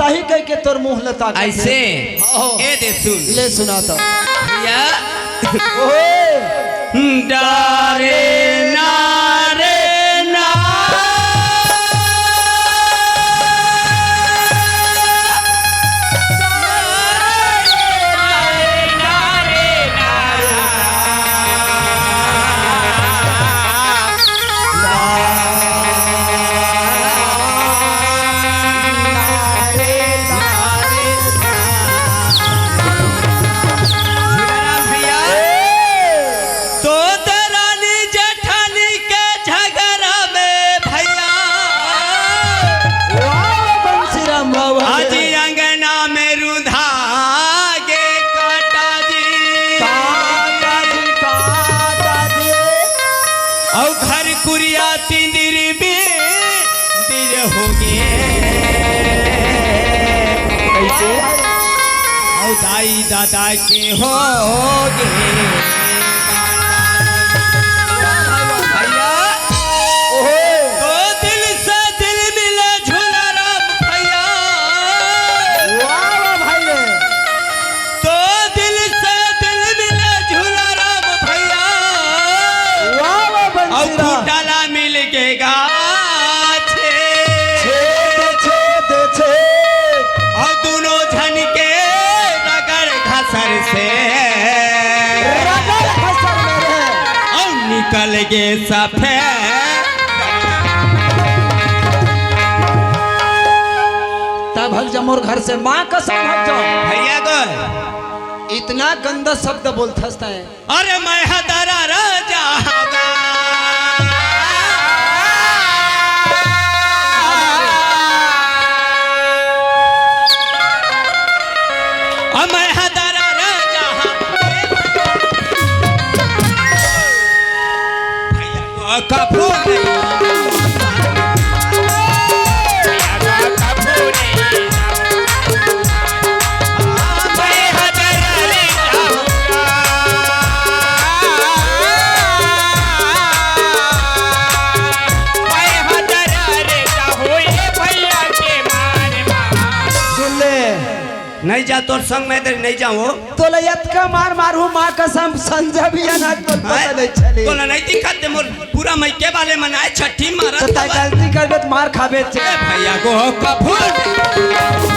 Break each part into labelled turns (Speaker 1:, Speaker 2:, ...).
Speaker 1: ही कह के तोर मुंह लता
Speaker 2: ऐसे ए दे सुन
Speaker 1: ले सुना तो
Speaker 2: या
Speaker 1: ओए
Speaker 2: डारे नारे ना दाई दादा के होगे भैया तो दिल से दिल मिले झूला राम भैया
Speaker 1: भाई
Speaker 2: तो दिल से दिल मिले झूला राम भैया और डाला मिल गएगा निकल गे सफेद
Speaker 1: तब भग जा मोर घर से माँ कसम भग जाओ
Speaker 2: भैया गो
Speaker 1: इतना गंदा शब्द बोलता है।
Speaker 2: अरे मैं हदरा राजा मैं हदरा राजा भैया कपूर नहीं जा तोर संग में इधर नहीं जाऊँ
Speaker 1: तो लयत का मार मारू माँ कसम संजय भी अनाज बोल पता नहीं चले
Speaker 2: तो नहीं दिखाते मोर पूरा मई के वाले मनाए छठी मारा
Speaker 1: तो ता गलती करबे तो मार खाबे छे
Speaker 2: भैया को कपूर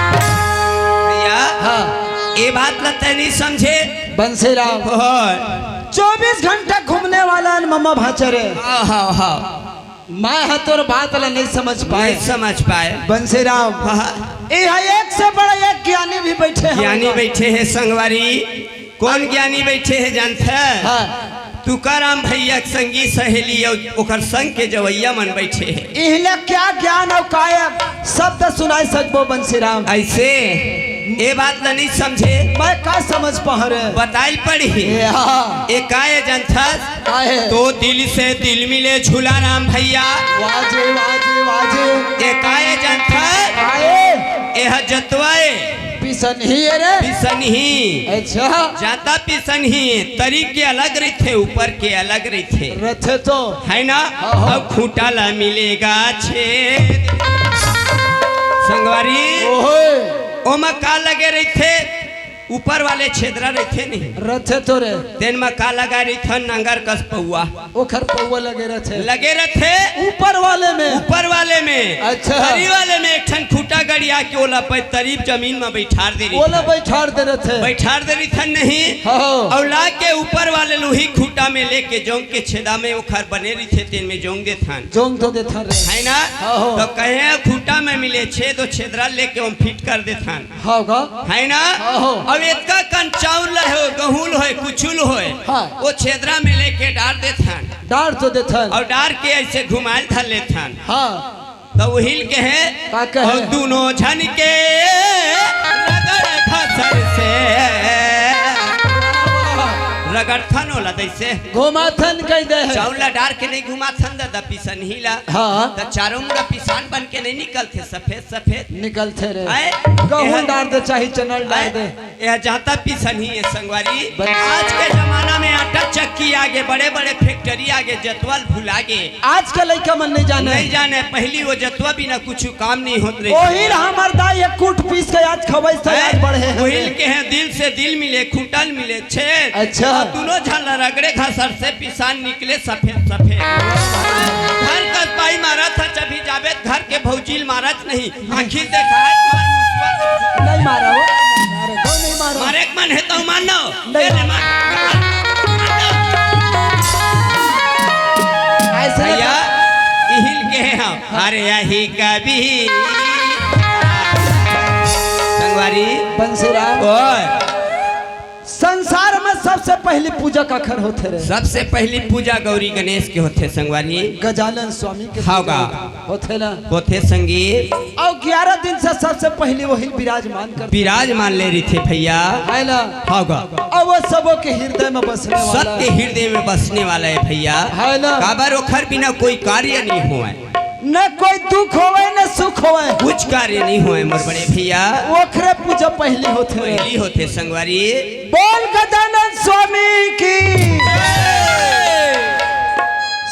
Speaker 2: भैया
Speaker 1: हाँ
Speaker 2: ये बात लगता नहीं समझे
Speaker 1: बंसी राम 24 घंटा घूमने वाला मम्मा भाचरे
Speaker 2: हाँ हाँ हाँ
Speaker 1: मैं है तोर बात ला नहीं समझ पाए बंसी राम एक से बड़ा एक ज्ञानी भी बैठे हैं
Speaker 2: ज्ञानी बैठे हैं संगवारी कौन ज्ञानी बैठे हैं जानते
Speaker 1: हाँ
Speaker 2: तुकाराम भैया संगी सहेली और संग के जवैया मन बैठे हैं
Speaker 1: इहले क्या ज्ञान और कायम शब्द सुनाई सकबो बंसी राम
Speaker 2: ऐसे ये बात नहीं समझे
Speaker 1: मैं का समझ पा रहे
Speaker 2: बताइल पड़ी एक काय जनता तो दिल से दिल मिले झूला राम भैया
Speaker 1: वाजे वाजे वाजे
Speaker 2: एक काय जनता यह जतवाए
Speaker 1: पिसन ही रे
Speaker 2: पिसन ही
Speaker 1: अच्छा
Speaker 2: जाता पिसन ही तरीके अलग रहते ऊपर के अलग रहते
Speaker 1: रथे तो
Speaker 2: है ना अब खूंटाला मिलेगा छेद संगवारी ओमा का लगे रही थे ऊपर वाले छेदरा रहते नहीं
Speaker 1: रथे तो रे
Speaker 2: तेन में का लगा रही था नंगर कस पौआ
Speaker 1: ओखर पौआ लगे रथे ऊपर वाले में अच्छा
Speaker 2: तरी वाले में एक ठन खूटा गड़िया के ओला पे तरीब जमीन में बैठार दे रही
Speaker 1: ओला बैठार दे रही थन नहीं
Speaker 2: और ला के ऊपर वाले लोही खूटा में लेके जोंग के छेदा में ओखर बने रही थे तेन में जोंग दे थान
Speaker 1: जोंग तो दे थान
Speaker 2: है ना तो कहे खूटा में मिले छेद और छेदरा लेके हम फिट कर दे थान है ना अब इतना कंचाउल हो गहूल हो कुचुल हो वो छेदरा में लेके डार दे थान
Speaker 1: डार तो दे थान
Speaker 2: और डार के ऐसे घुमाल था ले थान तो हिल के है और दोनों झन के रगड़थन होला दैसे
Speaker 1: घुमाथन कह दे
Speaker 2: चाउला डार के नहीं घुमाथन दा पिसन हिला
Speaker 1: हाँ
Speaker 2: तो चारों मुड़ा पिसान बन के नहीं निकलते सफेद सफेद
Speaker 1: निकलते रे गहूं डाल दे चाहे चनल डाल दे
Speaker 2: यह जाता पिसन ही है संगवारी। आज के जमाना में आटा चक्की आगे बड़े बड़े फैक्ट्री आगे जतवाल भुला गे
Speaker 1: आज के लड़का मन नहीं जाने
Speaker 2: पहली वो जतवा बिना कुछ काम नहीं होत रही
Speaker 1: वही हमार दाई एक कूट पीस के आज खबै से आज बढ़े
Speaker 2: वही के हैं दिल से दिल मिले खूंटल मिले छेद
Speaker 1: अच्छा
Speaker 2: दोनों झल रगड़े घसर से पिसान निकले सफेद सफेद घर का पाई मारा था जब जावेद घर के भौजील महाराज नहीं आखिर देखा है
Speaker 1: नहीं मारा हो नहीं मारा
Speaker 2: मारे मन है तो मानो
Speaker 1: ऐसे
Speaker 2: भैया हिल के हम अरे यही कभी संगवारी
Speaker 1: बंसीराम
Speaker 2: ओए
Speaker 1: संसार में सबसे पहली पूजा का खर होते रहे
Speaker 2: सबसे पहली पूजा गौरी गणेश के होते संगवारी
Speaker 1: गजानन स्वामी के
Speaker 2: होगा
Speaker 1: होते ना
Speaker 2: होते संगीत
Speaker 1: और 11 दिन से सबसे पहले वही विराजमान
Speaker 2: ले रही थे भैया
Speaker 1: है ना
Speaker 2: होगा
Speaker 1: और वो सबों के हृदय में बसने वाला
Speaker 2: सबके हृदय में बसने वाला है भैया
Speaker 1: है ना
Speaker 2: काबर ओखर बिना कोई कार्य नहीं हुआ
Speaker 1: न कोई दुख होवे न सुख होवे
Speaker 2: कुछ कार्य नहीं हुए मोर बड़े भैया
Speaker 1: ओखरे पूजा पहली
Speaker 2: होते संगवारी
Speaker 1: बोल गजानन स्वामी की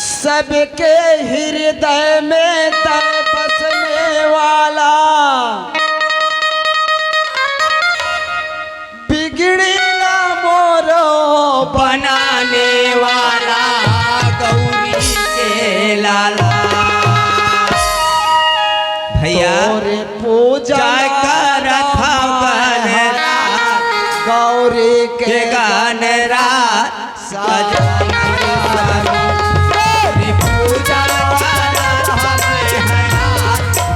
Speaker 1: सबके हृदय में बसने वाला बिगड़ेला मोरो
Speaker 2: बनाने वाला गौरी के लाला भैया
Speaker 1: पूजा
Speaker 2: कर
Speaker 1: गौरी के
Speaker 2: गान रात पूजा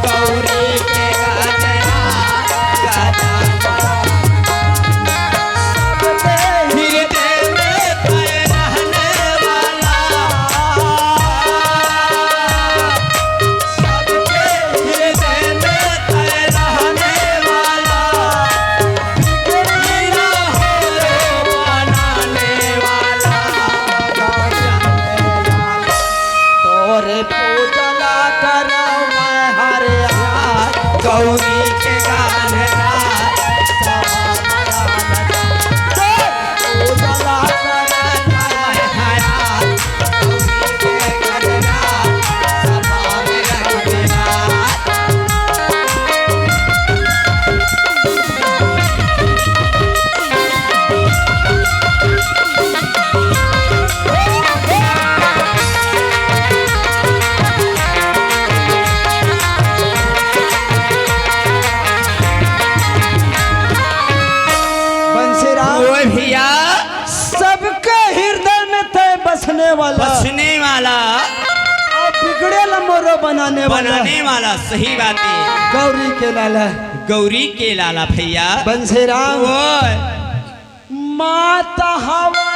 Speaker 2: गौरी के गौरी के गान भैया
Speaker 1: सबके हृदय में तय बसने वाला और बिगड़ेला मोरो बनाने
Speaker 2: वाला सही बात है
Speaker 1: गौरी के लाला भैया बंसीराम माता हवा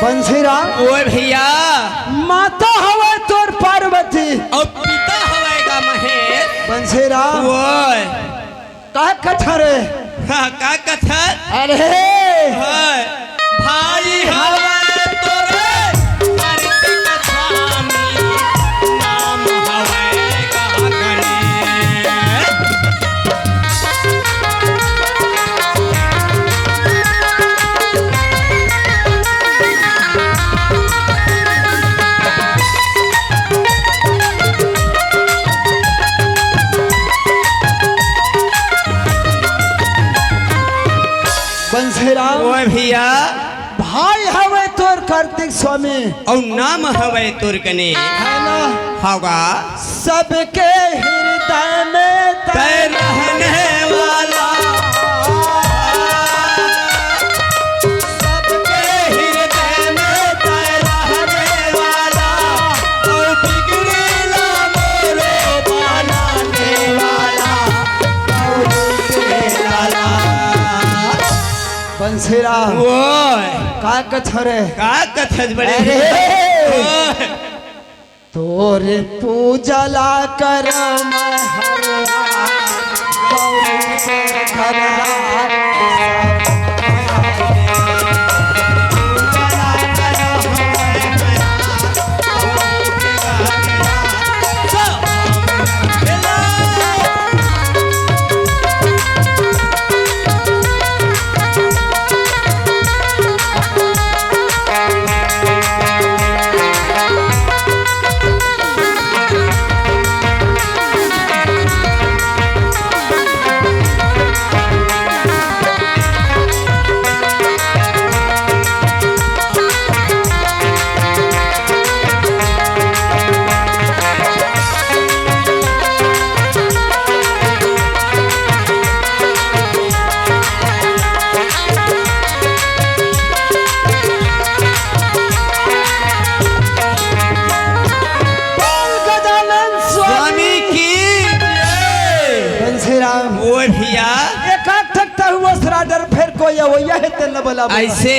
Speaker 1: बंसीराम
Speaker 2: ओए भैया
Speaker 1: माता हवा तोर पार्वती
Speaker 2: और पिता हवाएगा महेश
Speaker 1: बंसीराम
Speaker 2: ओए
Speaker 1: का कथा रे
Speaker 2: हाँ का कथा
Speaker 1: अरे
Speaker 2: भाई हवा भैया
Speaker 1: भाई हवे तोर कार्तिक स्वामी
Speaker 2: और नाम हवे तोर कने
Speaker 1: है ना
Speaker 2: होगा
Speaker 1: सबके हृदय में
Speaker 2: तय रहने वाला सबके हृदय में तय रहने वाला
Speaker 1: बंसीराम
Speaker 2: ओए
Speaker 1: का कथरे
Speaker 2: का कथस बड़े ओए
Speaker 1: तोरे पूजा ला कर
Speaker 2: ऐसे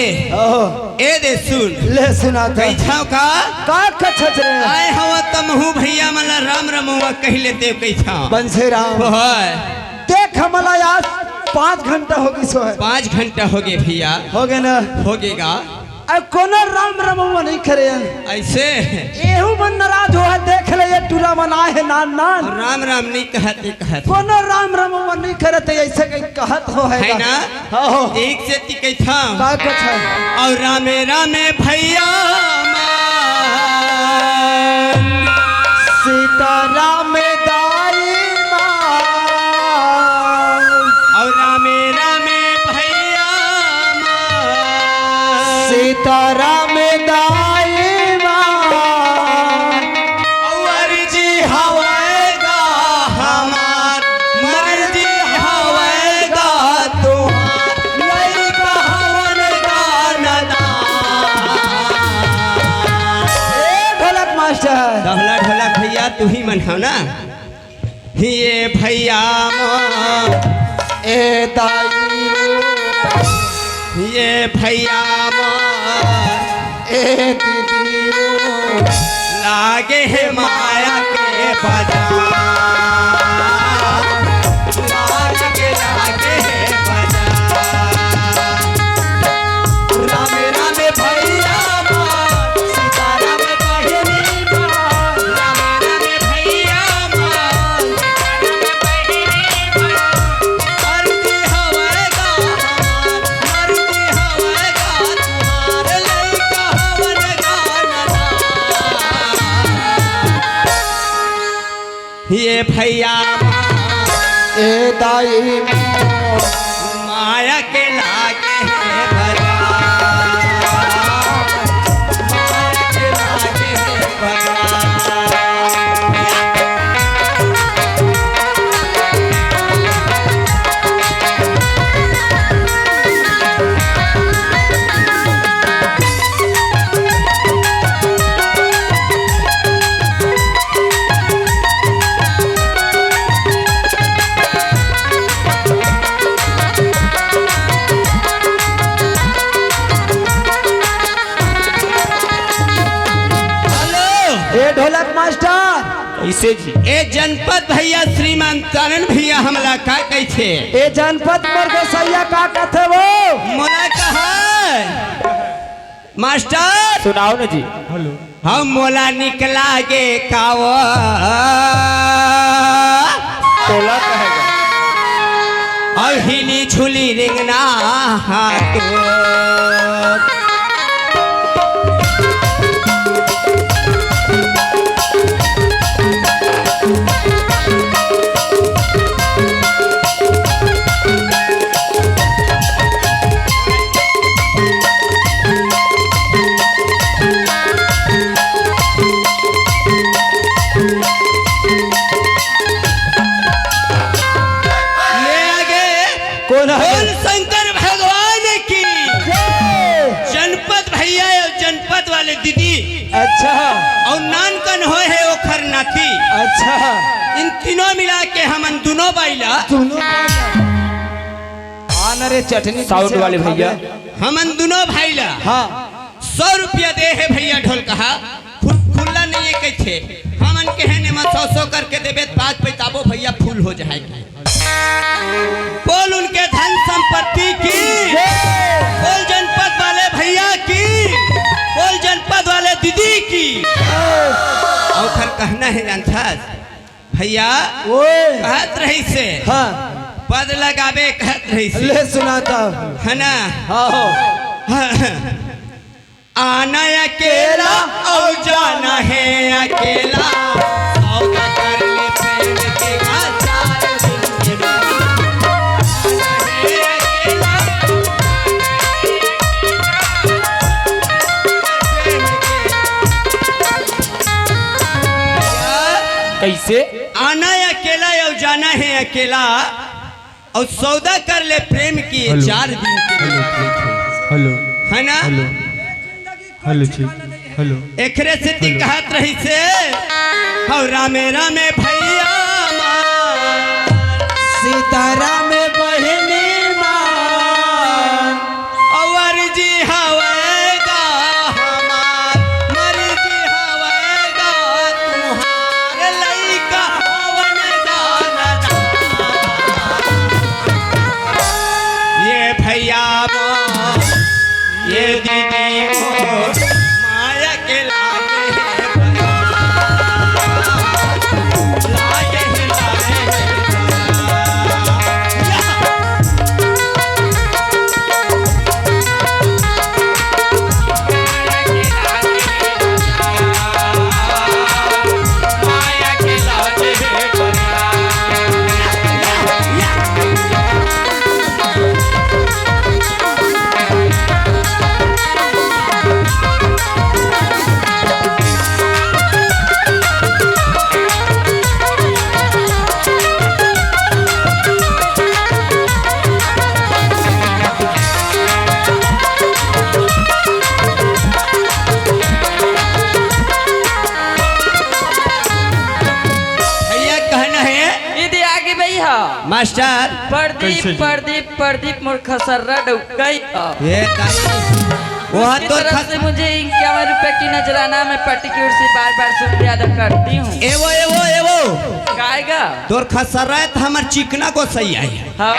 Speaker 2: ए दे सुन
Speaker 1: ले सुना
Speaker 2: कैछाव का
Speaker 1: कछत रे
Speaker 2: आए हवा तमहू भैया मला राम रमुआ कह लेते कैछाव
Speaker 1: बंसीराम देख हमला आज 5 घंटा हो गई सो है
Speaker 2: 5 घंटा हो गए भैया
Speaker 1: हो गए ना
Speaker 2: हो गएगा
Speaker 1: अब कोनो राम रमुआ नहीं करे
Speaker 2: ऐसे
Speaker 1: एहू मन नाराज हो है देख ले ये टूला मना है नान नान
Speaker 2: राम राम नहीं कहते
Speaker 1: कोनो राम रमुआ नहीं करते ऐसे कहीं कहत हो है
Speaker 2: ना
Speaker 1: हो
Speaker 2: एक से ती कैछा
Speaker 1: का कछा
Speaker 2: और रामे रामे भैया
Speaker 1: सीता राम दाई
Speaker 2: और रामे रामे भैया
Speaker 1: सीता राम दाई
Speaker 2: मर्जी हवेगा हमार मर्जी हवेगा तुम्हार लड़का हवेगा
Speaker 1: ढोलक मास्टर
Speaker 2: ढोलक ढोलक भैया तू ही मनाओ ना ये भैया
Speaker 1: ए दाई
Speaker 2: ये भैया
Speaker 1: ए दीदी
Speaker 2: लागे है माया के बाजार लागे है बाजार रामे रामे भैया सीता राम बहिनी रामे रामे भैया मर्जी हवेगा मर्जी हवेगा तुम्हारे लड़का हवेगा ये भैया
Speaker 1: ए दाई
Speaker 2: माया के लागे है बाजार माया के लागे है बाजार
Speaker 1: ढोलक मास्टर
Speaker 2: इसे जी ए जनपद भैया श्रीमान तारण भैया हमला का कैसे
Speaker 1: ए जनपद पर गोसैया का कथे वो
Speaker 2: मोला कहा मास्टर
Speaker 3: सुनाओ ना जी। हेलो
Speaker 2: हम मोला निकला गे काव
Speaker 3: तोला कहेगा
Speaker 2: और हिली झुली रिंगना हाथ शंकर भगवान की जनपद भैया और जनपद वाले दीदी
Speaker 1: अच्छा
Speaker 2: और नानकन हो है ओखर नाती
Speaker 1: अच्छा
Speaker 2: इन तीनों मिला के हम दोनों बाइला
Speaker 1: दोनों खाना रे चटनी
Speaker 3: साउंड वाले भैया
Speaker 2: हमन दोनों भाई ला
Speaker 1: हाँ
Speaker 2: 100 रुपया दे है भैया ढोल कहा खुला नहीं है कैसे हमन कहने में 100 करके देवे 5 पैताबो भैया फूल हो जाएगा। बोल उनके धन संपत्ति की, बोल जनपद वाले भैया की, बोल जनपद वाले दीदी की। और फिर कहना है जानता भैया कहत रही से
Speaker 1: हाँ
Speaker 2: पद लगावे कहत रही से
Speaker 1: ले सुनाता
Speaker 2: है ना।
Speaker 1: हाँ
Speaker 2: आना अकेला और जाना है अकेला सौदा कर ले प्रेम के आचार दिन के बाद।
Speaker 3: कैसे
Speaker 2: आना अकेला और जाना है अकेला और सौदा कर ले प्रेम की 4 दिन के
Speaker 3: हेलो
Speaker 2: है ना।
Speaker 3: हेलो जी हेलो
Speaker 2: एकरे से कहत रही से और रामे रामे भैया
Speaker 1: सीताराम में बहनी मान
Speaker 2: और जी हवेगा हमार मर्जी हवेगा तुम्हारे लइका हवन गाना ये भैया ये दीदी माया के लागे मास्टर
Speaker 3: कैसे जी?
Speaker 4: प्रदीप मोर खसर्रा डुकई
Speaker 2: ये वह तो
Speaker 4: से मुझे 51 रुपए की नजराना में पट्टी की ओर से बार शुक्रिया अदा करती हूँ।
Speaker 2: एवो एवो एवो
Speaker 4: गाएगा
Speaker 2: तोर खसरा है तो हमार चिकना को सही आई है।
Speaker 4: हाँ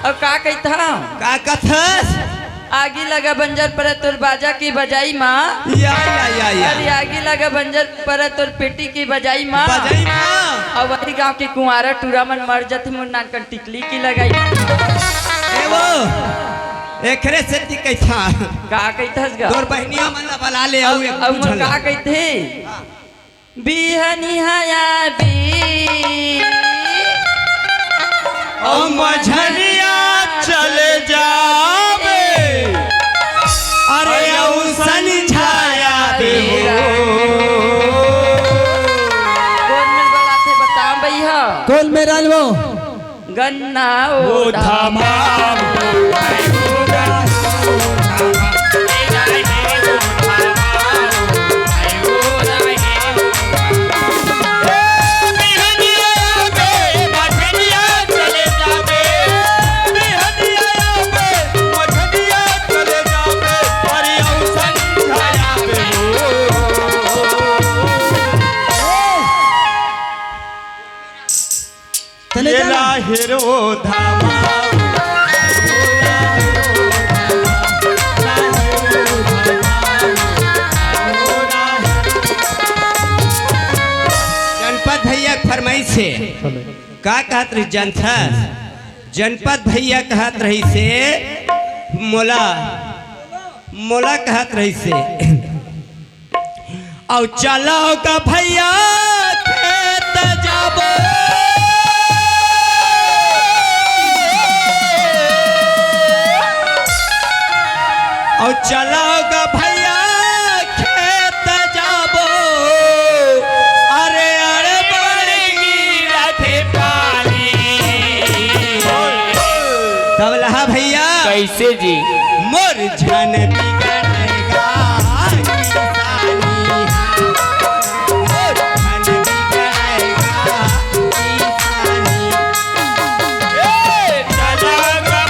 Speaker 4: अब का कहता
Speaker 2: का कथस
Speaker 4: आगी लगा बंजर पर तोर बाजा की बजाई माँ
Speaker 2: या
Speaker 4: अरे आगी लगा बंजर पर तोर पेटी की बजाई माँ
Speaker 2: बजाई माँ
Speaker 4: और वही गांव के कुंवारा टूरा मन मर जाते मुन नानकन टिकली की लगाई
Speaker 2: एवो एकरे से ती कैथा
Speaker 4: का कहतस गा
Speaker 2: तोर बहनिया मन ला बला ले आउ एक
Speaker 4: अब मोर का कहते बिहनिया बी
Speaker 2: ओ मझनिया चले जावे अरे औसन छाया बे
Speaker 4: कौन मिल बड़ा थे बता भैया
Speaker 1: कौन मेरा लो
Speaker 4: गन्ना ओ
Speaker 3: धामा हेरो धामा
Speaker 2: जनपद भैया फरमाई से का कहत रही जनता जनपद भैया कहत रही से मोला मोला कहत रही से और चलाओ का भैया खेत जाबो और चलाओगा भैया खेत जाबो अरे अरे बड़गी रथे पानी तब लहा भैया
Speaker 3: कैसे जी
Speaker 2: मोर झन बिगड़ेगा किसानी मोर झन बिगड़ेगा किसानी चलाओगा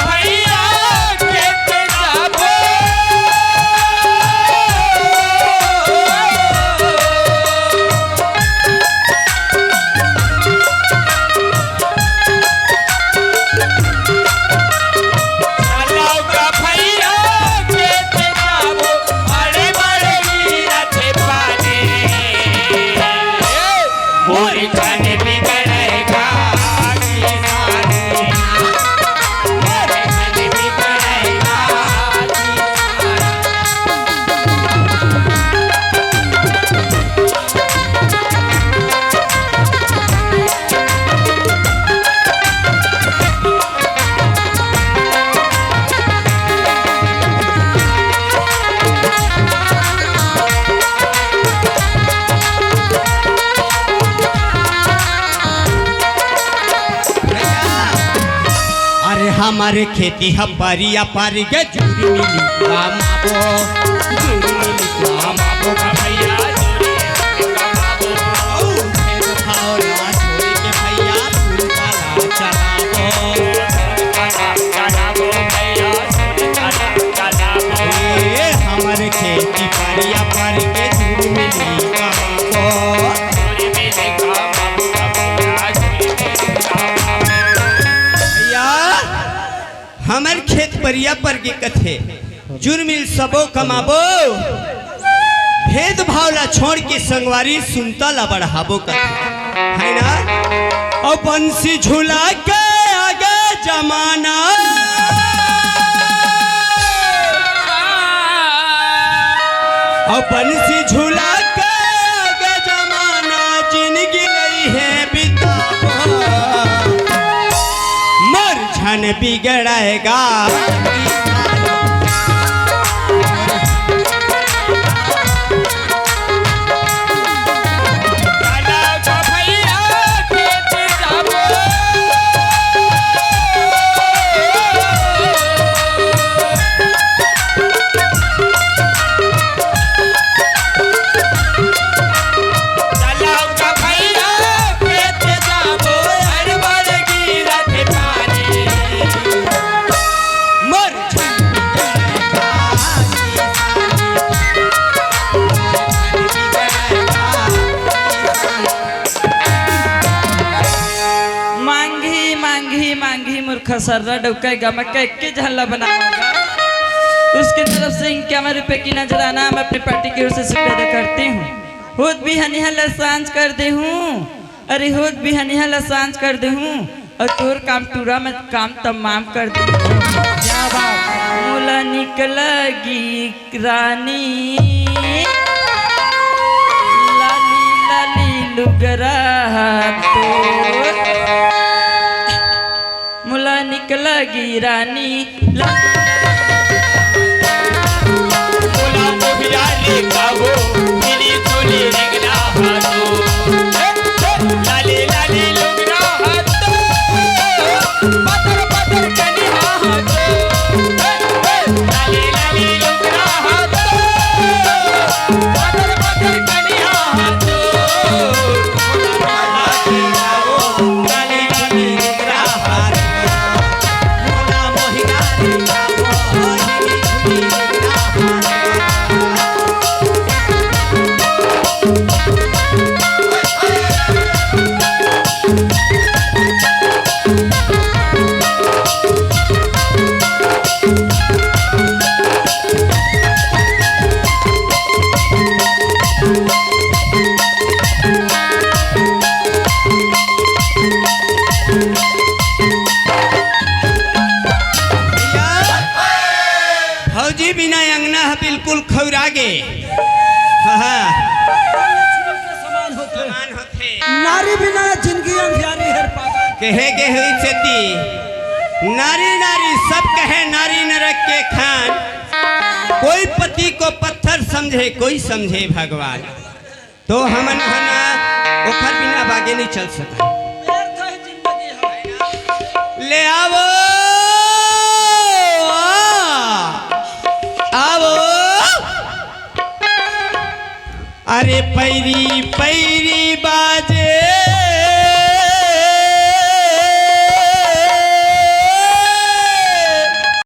Speaker 2: हमारे खेती हपारिया पारी के जूरी मिली कामाबो जूरी मिली कामाबो भैया भेद भाव ना छोड़ी के भैया हमारे खेती पारिया पारी के जूरी मिली कामाबो हमर खेत परिया पर के कथे जुर्मिल सबो कमाबो भेद भाव ला छोड़ के संगवारी सुनता ला बढ़ाबो कथे है ना और बंसी झूला के आगे जमाना और बंसी झूला के आगे जमाना जिंदगी नहीं है बिता छन बिगड़ेगा
Speaker 4: खसरा डुकेगा मैं के झल्ला बनाऊंगा उसकी तरफ से इक्यावन रुपए की नजराना मैं अपनी पार्टी की ओर से शुक्रिया अदा करती हूँ। खुद भी हनिहला सांझ कर दे हूँ अरे खुद भी हनिहला सांझ कर दे हूँ और तोर काम टूरा में काम तमाम कर दे मुला निकलगी रानी लाली लाली लुगरा तो मुला निकलगी रानी मुला मोहियाली काबो मिली चोली रेगना हाथो लाली लाली लुगना हाथो पत्थर पत्थर कनी हाथो लाली लाली लुगना हाथो पत्थर पत्थर कनी हाथो लाली लाली लुगना हाथो बिना अंगना है बिल्कुल खौरागे
Speaker 1: नारी बिना जिंदगी अंधियारी है
Speaker 2: कहे के हुई सेती नारी नारी सब कहे नारी नरक के खान कोई पति को पत्थर समझे कोई समझे भगवान तो हमन हना ओखर बिना बागे नहीं चल सका ले आवो अरे पैरी पैरी बाजे